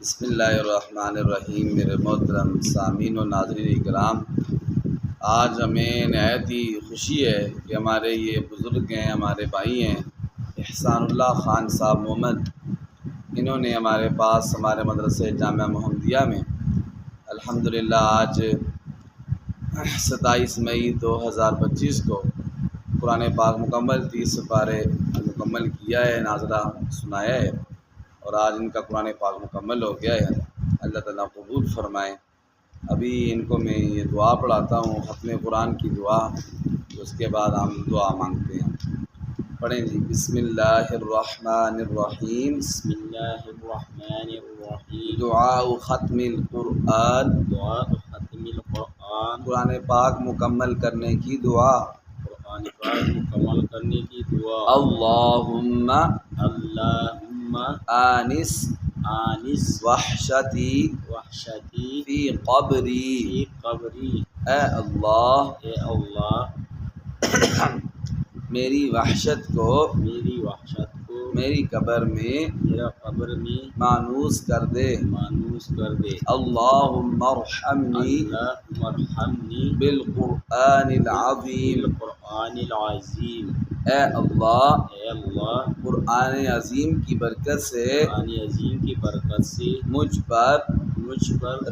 بسم اللہ الرحمن الرحیم۔ میرے محترم سامعین و ناظرین کرام، آج ہمیں نہایت ہی خوشی ہے کہ ہمارے یہ بزرگ ہیں، ہمارے بھائی ہیں احسان اللہ خان صاحب محمد، انہوں نے ہمارے پاس ہمارے مدرسہ جامعہ محمدیہ میں الحمدللہ آج 27 مئی 2025 کو قرآن پاک مکمل 30 سپارے مکمل کیا ہے، ناظرہ سنایا ہے، اور آج ان کا قرآن پاک مکمل ہو گیا ہے۔ اللہ تعالیٰ قبول فرمائے۔ ابھی ان کو میں یہ دعا پڑھاتا ہوں، ختم قرآن کی دعا، اس کے بعد ہم دعا مانگتے ہیں۔ پڑھیں جی۔ بسم اللہ الرحمن الرحیم۔ بسم اللہ الرحمن الرحیم۔ دعاء ختم القرآن۔ دعاء ختم القرآن۔ قرآن پاک مکمل کرنے کی دعا۔ قرآن پاک مکمل کرنے کی دعا۔ اللہم اللہم آنس وحشتی فی قبری۔ فی قبری۔ اے اللہ اے اللہ میری وحشت کو میری قبر میں میرا قبر میں مانوس کر دے۔ مانوس کر دے۔ اللہم ارحمنی اللہم ارحمنی بالقرآن العظیم۔ بالقرآن العظیم۔ اے اللہ اے اللہ قرآن عظیم کی برکت سے قرآن عظیم کی برکت سے مجھ پر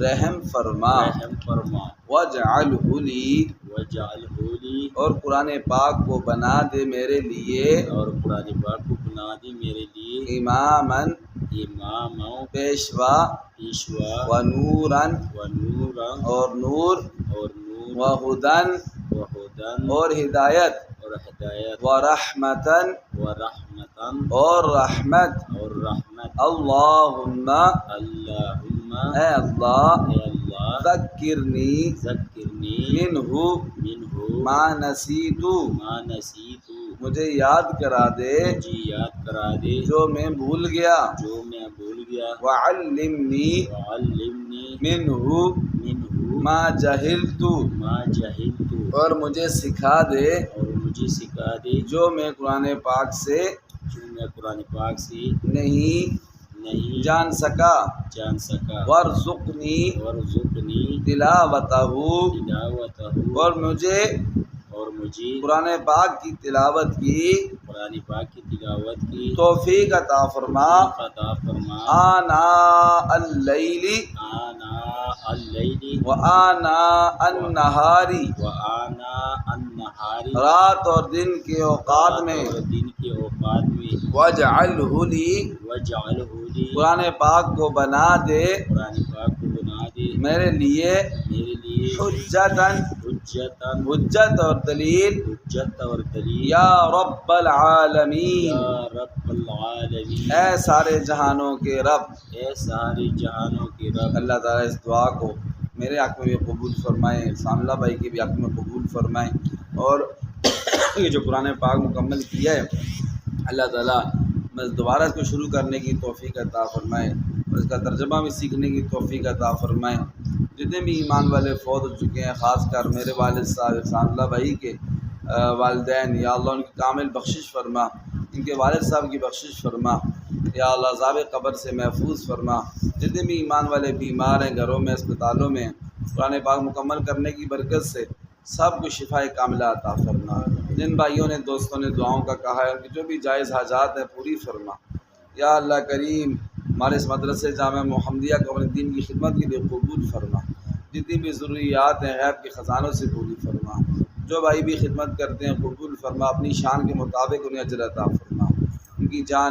رحم فرما۔ رحم فرما۔ واجعلہ لی وجعلہ لی اور قرآن پاک کو بنا دے میرے لیے اور قرآن پاک کو بنا دے میرے لیے اماماً امام پیشوا پیشوا ونوراً ونورا اور نور اور نور وہدن وہدن اور ہدایت اور ہدایت ورحمتاً ورحمتن اور رحمت۔ اور رحمت۔ اللہم اللہم اے اللہ اے اللہ ذکرنی ذکرنی منہ منہ ما نسیتو ما نسیتو مجھے یاد کرا دے مجھے یاد کرا دے جو میں بھول گیا۔ جو میں بھول گیا۔ وعلمنی وعلمنی منہ منہ ما جہلتو ما جہلت اور مجھے سکھا دے اور مجھے سکھا دے جو میں قرآن پاک سے جو میں قرآن پاک سے نہیں جان سکا۔ جان سکا۔ وارزقنی وارزقنی تلاوتہ تلاوتہ اور مجھے قرآن پاک کی تلاوت کی قرآن پاک کی تلاوت کی توفیق عطا فرما۔ عطا فرما۔ آناء اللیل آناء اللیل وآناء النہار وآناء النہار رات اور دن کے اوقات میں۔ اور دن کے اوقات میں۔ واجعلہ لی وجعلہ لی قرآن پاک کو بنا دے قرآن پاک کو بنا دے میرے لیے حجتاً حجت اور دلیل حجت اور دلیل یا رب العالمین۔ یا رب العالمین اے سارے جہانوں کے رب۔ اے سارے جہانوں کے رب۔ اللہ تعالیٰ اس دعا کو میرے حق میں بھی قبول فرمائیں، احسان اللہ بھائی کے بھی حق میں قبول فرمائیں، اور یہ جو قرآن پاک مکمل کیا ہے اللہ تعالیٰ بس دوبارہ اس کو شروع کرنے کی توفیق عطا فرمائے، اور اس کا ترجمہ بھی سیکھنے کی توفیق عطا فرمائیں۔ جتنے بھی ایمان والے فوت ہو چکے ہیں، خاص کر میرے والد صاحب احسان اللہ بھائی کے والدین، یا اللہ ان کی کامل بخشش فرما، ان کے والد صاحب کی بخشش فرما، یا اللہ عذاب قبر سے محفوظ فرما۔ جتنے بھی ایمان والے بیمار ہیں گھروں میں، اسپتالوں میں، قرآن پاک مکمل کرنے کی برکت سے سب کو شفا کاملہ عطا فرما۔ جن بھائیوں نے دوستوں نے دعاؤں کا کہا ہے ان کی جو بھی جائز حاجات ہیں پوری فرما۔ یا اللہ کریم ہمارے اس مدرسے جامعہ محمدیہ کو اپنے دین کی خدمت کے لیے قبول فرما۔ جتنی بھی ضروریات ہیں غیب کے خزانوں سے پوری فرما۔ جو بھائی بھی خدمت کرتے ہیں قبول فرما، اپنی شان کے مطابق انہیں اجر عطا فرما، ان کی جان